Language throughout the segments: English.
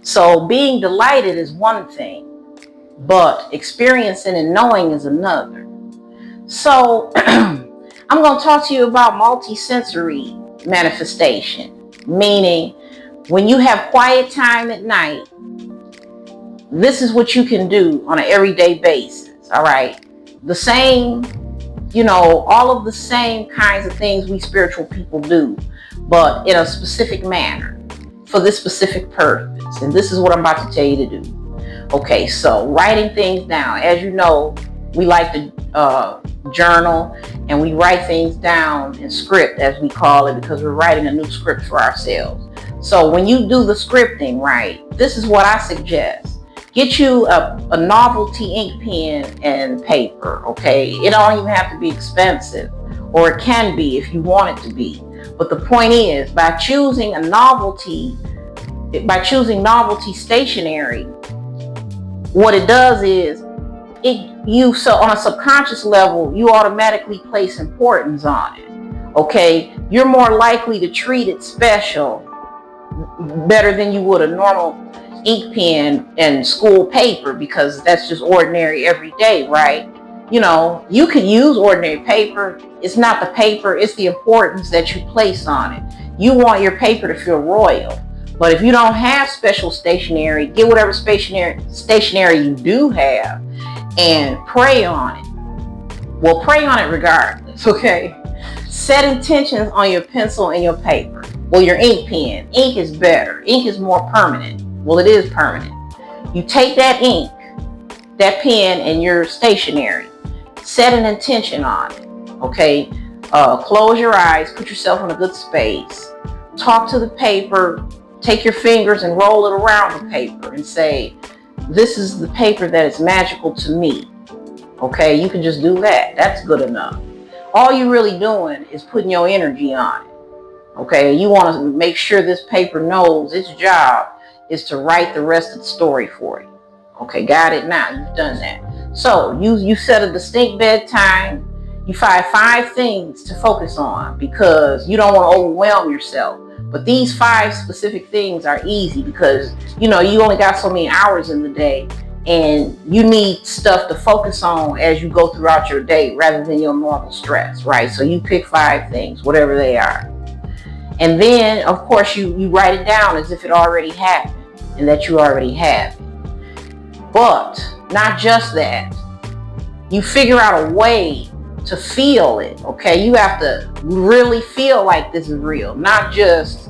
So being delighted is one thing, but experiencing and knowing is another. So I'm going to talk to you about multisensory manifestation, meaning when you have quiet time at night, this is what you can do on an everyday basis. All right. The same, all of the same kinds of things we spiritual people do, but in a specific manner for this specific purpose. And this is what I'm about to tell you to do. Okay. So writing things down, as you know, we like to journal, and we write things down in script, as we call it, because we're writing a new script for ourselves. So when you do the scripting, right, this is what I suggest. Get you a novelty ink pen and paper, okay? It don't even have to be expensive, or it can be if you want it to be. But the point is, by choosing novelty stationery, what it does is, so on a subconscious level, you automatically place importance on it, okay? You're more likely to treat it special better than you would a normal ink pen and school paper, because that's just ordinary every day, right? You could use ordinary paper. It's not the paper, it's the importance that you place on it. You want your paper to feel royal. But if you don't have special stationery, get whatever stationery you do have and pray on it. Well, pray on it regardless, okay? Set intentions on your pencil and your paper. Well, your ink pen. Ink is better. Ink is more permanent. Well, it is permanent. You take that ink, that pen, and your stationery. Set an intention on it, okay? Close your eyes. Put yourself in a good space. Talk to the paper. Take your fingers and roll it around the paper and say, this is the paper that is magical to me. Okay, you can just do that. That's good enough. All you're really doing is putting your energy on it. Okay, you want to make sure this paper knows its job is to write the rest of the story for you. Okay, got it? Now you've done that. So you set a distinct bedtime. You find 5 things to focus on, because you don't want to overwhelm yourself. But these 5 specific things are easy, because you only got so many hours in the day, and you need stuff to focus on as you go throughout your day rather than your normal stress, right? So you pick 5 things, whatever they are. And then, of course, you write it down as if it already happened and that you already have it. But not just that. You figure out a way to feel it, okay? You have to really feel like this is real, not just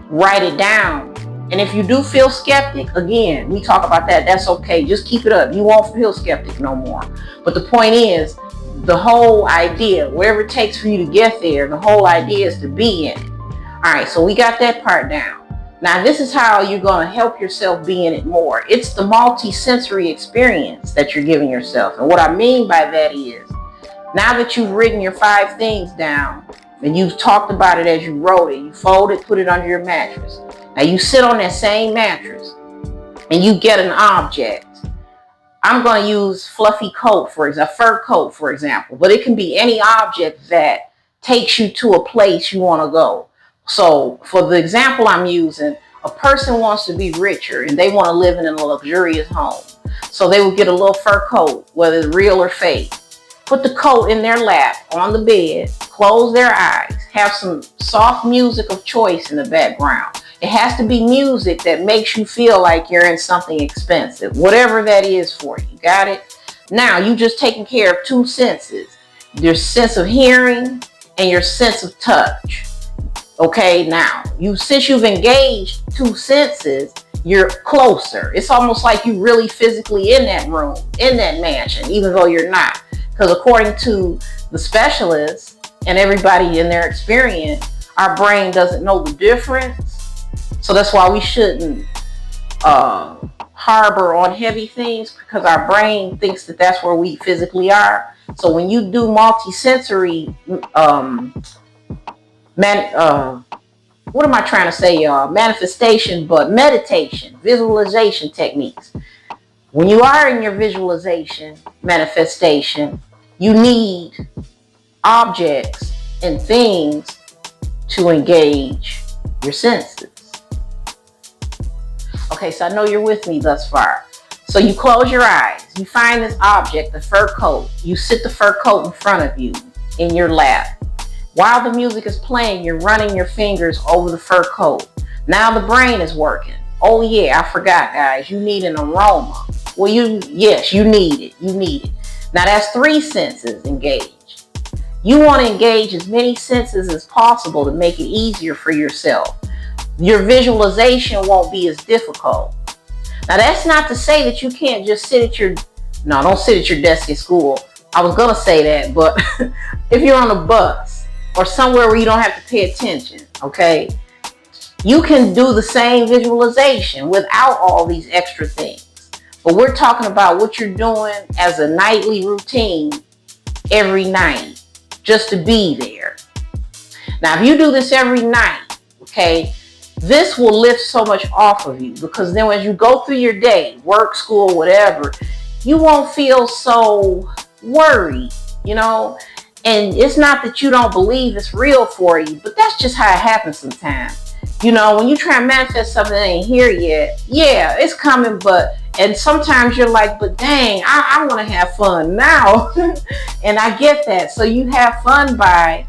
write it down. And if you do feel skeptic, again, we talk about that. That's okay. Just keep it up. You won't feel skeptic no more. But the point is, the whole idea, wherever it takes for you to get there, the whole idea is to be in it. All right, so we got that part down. Now, this is how you're going to help yourself be in it more. It's the multi-sensory experience that you're giving yourself. And what I mean by that is, now that you've written your 5 things down and you've talked about it as you wrote it, you fold it, put it under your mattress. Now you sit on that same mattress and you get an object. I'm going to use fluffy coat, a fur coat, for example, but it can be any object that takes you to a place you want to go. So for the example I'm using, a person wants to be richer and they want to live in a luxurious home. So they would get a little fur coat, whether it's real or fake. Put the coat in their lap on the bed, close their eyes, have some soft music of choice in the background. It has to be music that makes you feel like you're in something expensive, whatever that is for you. Got it? Now, you just taking care of 2 senses, your sense of hearing and your sense of touch. Okay, now, since you've engaged 2 senses, you're closer. It's almost like you're really physically in that room, in that mansion, even though you're not. Because according to the specialists and everybody in their experience, our brain doesn't know the difference. So that's why we shouldn't harbor on heavy things, because our brain thinks that that's where we physically are. So when you do multisensory, what am I trying to say, y'all? Manifestation, but meditation, visualization techniques. When you are in your visualization, manifestation, you need objects and things to engage your senses. Okay, so I know you're with me thus far. So you close your eyes. You find this object, the fur coat. You sit the fur coat in front of you in your lap. While the music is playing, you're running your fingers over the fur coat. Now the brain is working. Oh yeah, I forgot, guys. You need an aroma. Well, yes, you need it. You need it. Now that's 3 senses engaged. You want to engage as many senses as possible to make it easier for yourself. Your visualization won't be as difficult. Now that's not to say that you can't just sit at your, no, don't sit at your desk at school. I was going to say that, but if you're on a bus or somewhere where you don't have to pay attention, okay, you can do the same visualization without all these extra things. But we're talking about what you're doing as a nightly routine every night, just to be there. Now, if you do this every night, okay, this will lift so much off of you, because then as you go through your day, work, school, whatever, you won't feel so worried, you know. And it's not that you don't believe it's real for you, but that's just how it happens sometimes. You know, when you try and manifest something that ain't here yet, yeah, it's coming, and sometimes you're like, but dang, I want to have fun now. And I get that. So you have fun by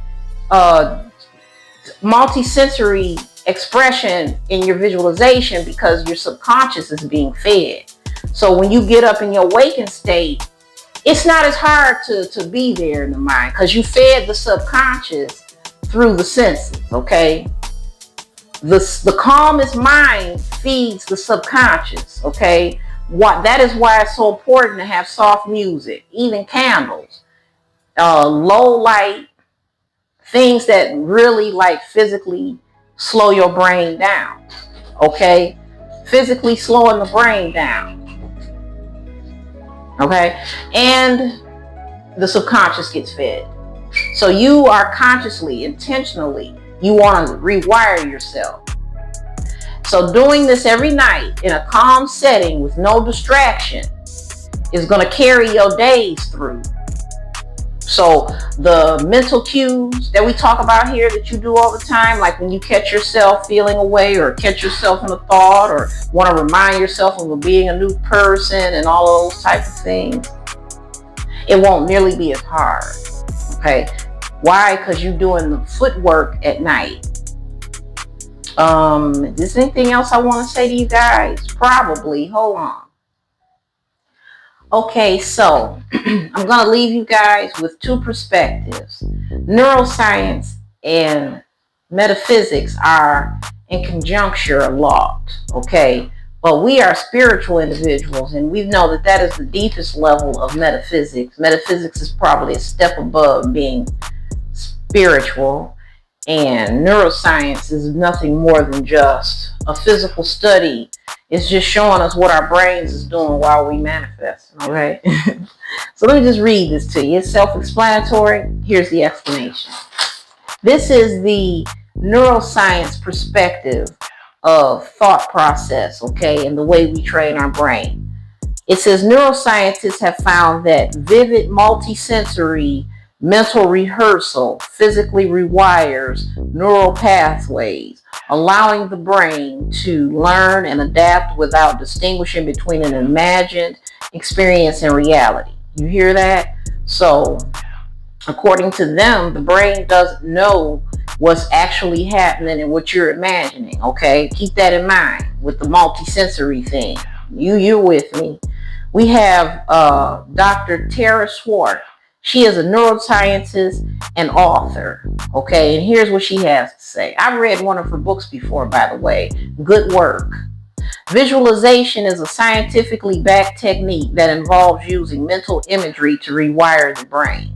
multi-sensory expression in your visualization, because your subconscious is being fed. So when you get up in your waking state, it's not as hard to be there in the mind, because you fed the subconscious through the senses, okay? The calmest mind feeds the subconscious, okay? That is why it's so important to have soft music, even candles, low light, things that really like physically slow your brain down, okay? Physically slowing the brain down, okay? And the subconscious gets fed. So you are consciously, intentionally, you want to rewire yourself. So doing this every night in a calm setting with no distraction is going to carry your days through. So the mental cues that we talk about here that you do all the time, like when you catch yourself feeling away or catch yourself in a thought or want to remind yourself of being a new person and all of those type of things, it won't nearly be as hard, okay? Why? Because you're doing the footwork at night. Is there anything else I want to say to you guys? Probably. Hold on. Okay, so I'm going to leave you guys with 2 perspectives. Neuroscience and metaphysics are in conjuncture a lot, okay? But we are spiritual individuals, and we know that that is the deepest level of metaphysics. Metaphysics is probably a step above being spiritual, and neuroscience is nothing more than just a physical study. It's just showing us what our brains is doing while we manifest, all right? So let me just read this to you. It's self-explanatory. Here's the explanation. This is the neuroscience perspective of thought process, okay, and the way we train our brain. It says neuroscientists have found that vivid multisensory mental rehearsal physically rewires neural pathways, allowing the brain to learn and adapt without distinguishing between an imagined experience and reality. You hear that? So, according to them, the brain doesn't know what's actually happening and what you're imagining, okay? Keep that in mind with the multisensory thing. You're with me. We have Dr. Tara Swart. She is a neuroscientist and author, okay? And here's what she has to say. I've read one of her books before, by the way. Good work. Visualization is a scientifically backed technique that involves using mental imagery to rewire the brain.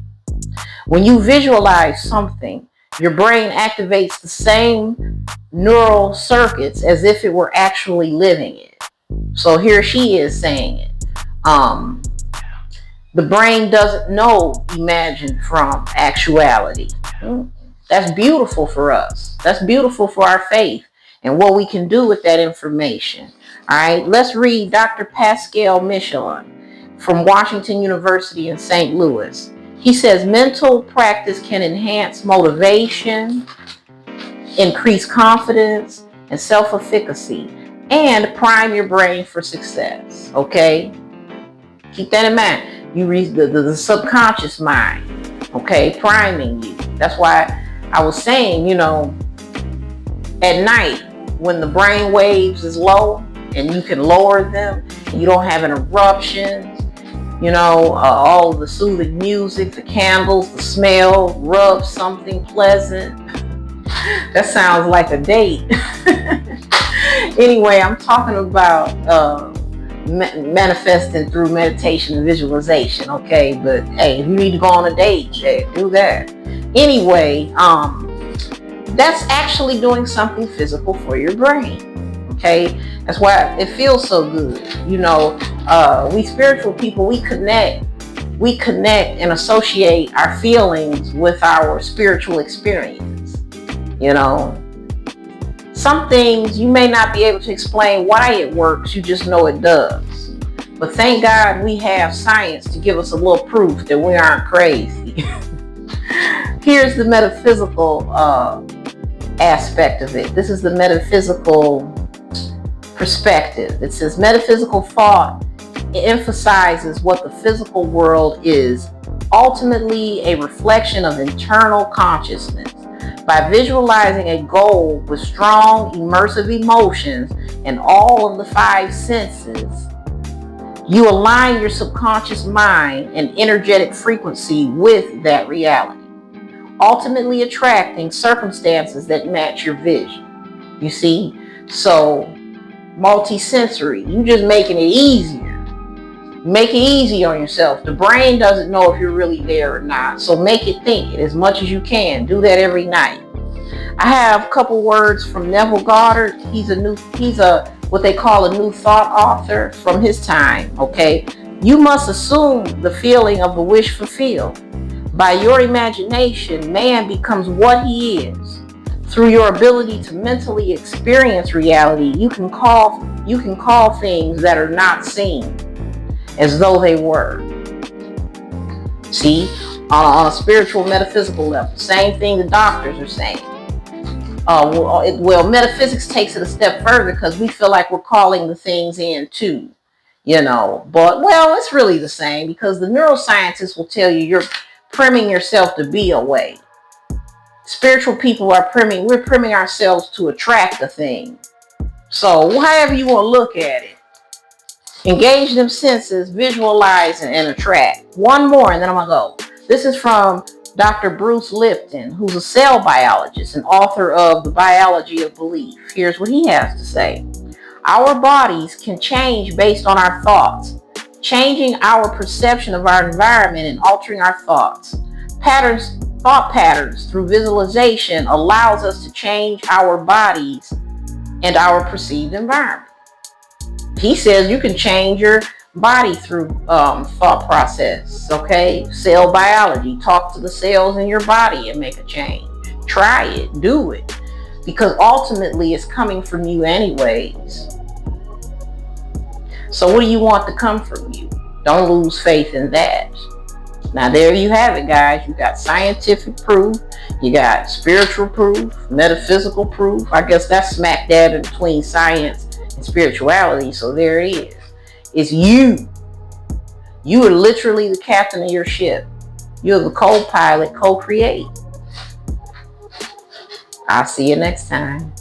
When you visualize something, your brain activates the same neural circuits as if it were actually living it. So here she is saying it. The brain doesn't know imagined from actuality. That's beautiful for us. That's beautiful for our faith and what we can do with that information. All right, let's read Dr. Pascal Michelin from Washington University in St. Louis. He says mental practice can enhance motivation, increase confidence, and self-efficacy, and prime your brain for success. Okay, keep that in mind. You read the subconscious mind, okay, priming you. That's why I was saying, you know, at night when the brain waves is low and you can lower them, and you don't have interruptions, you know, all the soothing music, the candles, the smell, rub something pleasant. That sounds like a date. Anyway, I'm talking about manifesting through meditation and visualization, okay? But hey, if you need to go on a date, hey, do that. Anyway, that's actually doing something physical for your brain, okay? That's why it feels so good. You know, we spiritual people, we connect and associate our feelings with our spiritual experience. You know, some things you may not be able to explain why it works, you just know it does. But thank God we have science to give us a little proof that we aren't crazy. Here's the metaphysical aspect of it. This is the metaphysical perspective. It says metaphysical thought emphasizes what the physical world is ultimately a reflection of internal consciousness. By visualizing a goal with strong immersive emotions and all of the five senses, you align your subconscious mind and energetic frequency with that reality, ultimately attracting circumstances that match your vision. You see? So, multi-sensory, you just making it easier. Make it easy on yourself. The brain doesn't know if you're really there or not, so make it think it as much as you can. Do that every night. I have a couple words from Neville Goddard. He's a what they call a new thought author from his time, okay? You must assume the feeling of the wish fulfilled. By your imagination, man becomes what he is. Through your ability to mentally experience reality, you can call things that are not seen as though they were. See, on a spiritual, metaphysical level, same thing the doctors are saying. Well, metaphysics takes it a step further because we feel like we're calling the things in too, you know. But, well, it's really the same because the neuroscientists will tell you you're priming yourself to be away. Spiritual people we're priming ourselves to attract a thing. So, however you want to look at it, engage them senses, visualize, and attract. One more, and then I'm going to go. This is from Dr. Bruce Lipton, who's a cell biologist and author of The Biology of Belief. Here's what he has to say. Our bodies can change based on our thoughts, changing our perception of our environment and altering our thoughts. Thought patterns through visualization allows us to change our bodies and our perceived environment. He says you can change your body through thought process, okay? Cell biology. Talk to the cells in your body and make a change. Try it. Do it. Because ultimately it's coming from you anyways. So what do you want to come from you? Don't lose faith in that. Now there you have it, guys. You got scientific proof. You got spiritual proof, metaphysical proof. I guess that's smack dab in between science and spirituality. So there it is. It's you. You are literally the captain of your ship. You're the co-pilot, co-create. I'll see you next time.